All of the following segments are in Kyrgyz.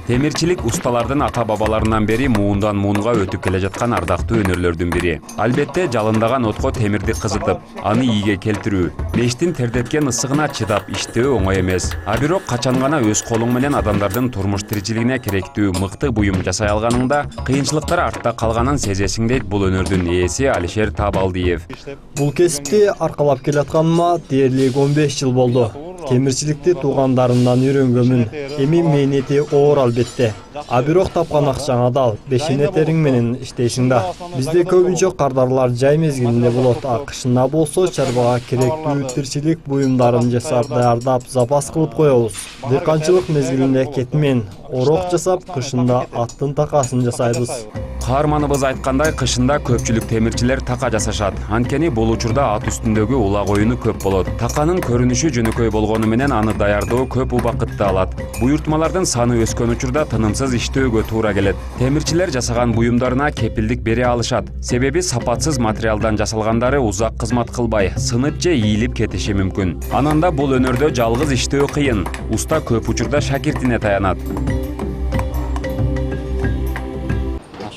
Темирчилик усталардын ата-бабаларынан бери муундан муунга өтүп келе жаткан ардактуу өнөрлөрдүн бири. Албетте, жалындаган отко темирди кызытып, аны ийге келтирүү, мештин тердеткен ысыгына чыдап иштөө оңой эмес. А бирок качан гана өз колуң менен адамдардын турмуш тиричилигине керектүү мыкты буюм жасай алганыңда, кыйынчылыктар артта калганын сезесиң дейт бул өнөрдүн ээси Алишер Табалдиев. Бул кесипти аркалап келатканыма дээрлик 15 жыл болду. Темирчиликти туугандарымдан үйрөнгөнмүн. Эми мээнети оор албетте. А бирок тапкан акчаң адал, бешене териң менен иштейсиң да. Бизде көбүнчө кардарлар жай мезгилинде болот, а кышында болсо чарбага керектүү тирчилик буюмдарын жасап даярдап запас кылып коебуз. Дыйканчылык мезгилинде кетмен, орок жасап, кышында аттын такасын жасайбыз. Каарманыбыз айткандай, кышында көпчүлүк темирчилер така жасашат. Анткени бул учурда ат үстүндөгү улак оюну көп болот. Таканын көрүнүшү жөнөкөй болгону менен аны даярдоо көп убакытты алат. Буйртмалардын саны өскөн учурда тынымсыз иштөөгө туура келет. Темирчилер жасаган буюмдарына кепилдик бере алышат. Себеби сапатсыз материалдан жасалгандары узак кызмат кылбай, сынып же ийилип кетиши мүмкүн. Ананда бул өнөрдө жалгыз иштөө кыйын. Уста көп учурда шакиртине таянат.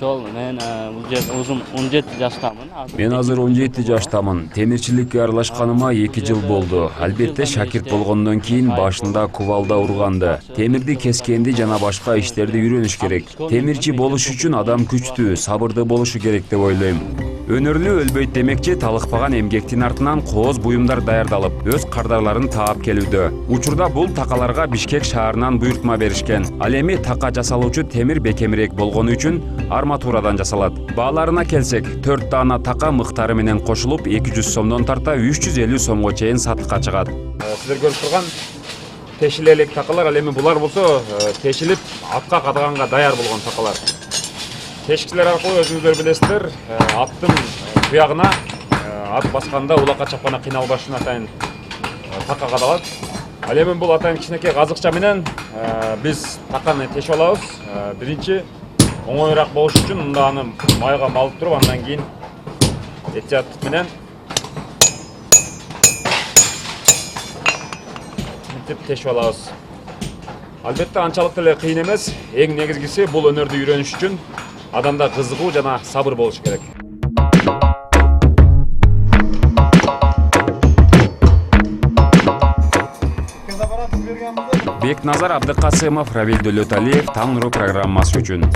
Мен өзүм 17 жаштамын. Мен азыр 17 жаштамын. Темирчиликке аралашканыма 2 жыл болду. Албетте, шакирт болгондон кийин башында кубалда урганды. Темирди кескенди жана башка иштерди үйрөнүш керек. Темирчи болуш үчүн адам күчтүү, сабырдуу болушу керек деп ойлойм. Өнөрлүү өлбөйт демекчи, талыкпаган эмгектин артынан кооз буюмдар даярдалып, өз кардарларын таап келүүдө. Учурда бул такаларга Бишкек шаарынан буйртма беришкен. Ал эми така жасалуучу темир бекемирээк болгону үчүн арматурадан жасалат. Бааларына келсек, 4 даана така мыктары менен кошулуп 200 сомдон тарта 350 сомго чейин сатыкка чыгат. Сиздер көрүп турган тешил элек такалар, ал эми булар болсо тешилип атка кадаганга даяр болгон такалар. Тешкичилер аркылуу өзүңүздөр билесиздер, аттын туягына ат басканда улакка чапканда кыйналбашына атайын така кадалат. Ал эми бул атайын кичинекей казыкча менен биз таканы тешип алабыз. Биринчи оңоюраак болуш үчүн мында аны майга малып туруп, андан кийин этият менен мынтип тешип алабыз. Албетте, анчалык деле кыйын эмес. Эң негизгиси бул өнөрдү үйрөнүш үчүн адамда кызыгуу жана сабыр болуш керек. Бекназар Абдыкасымов, Равиль Дөлөталиев, Таң нуру программасы үчүн.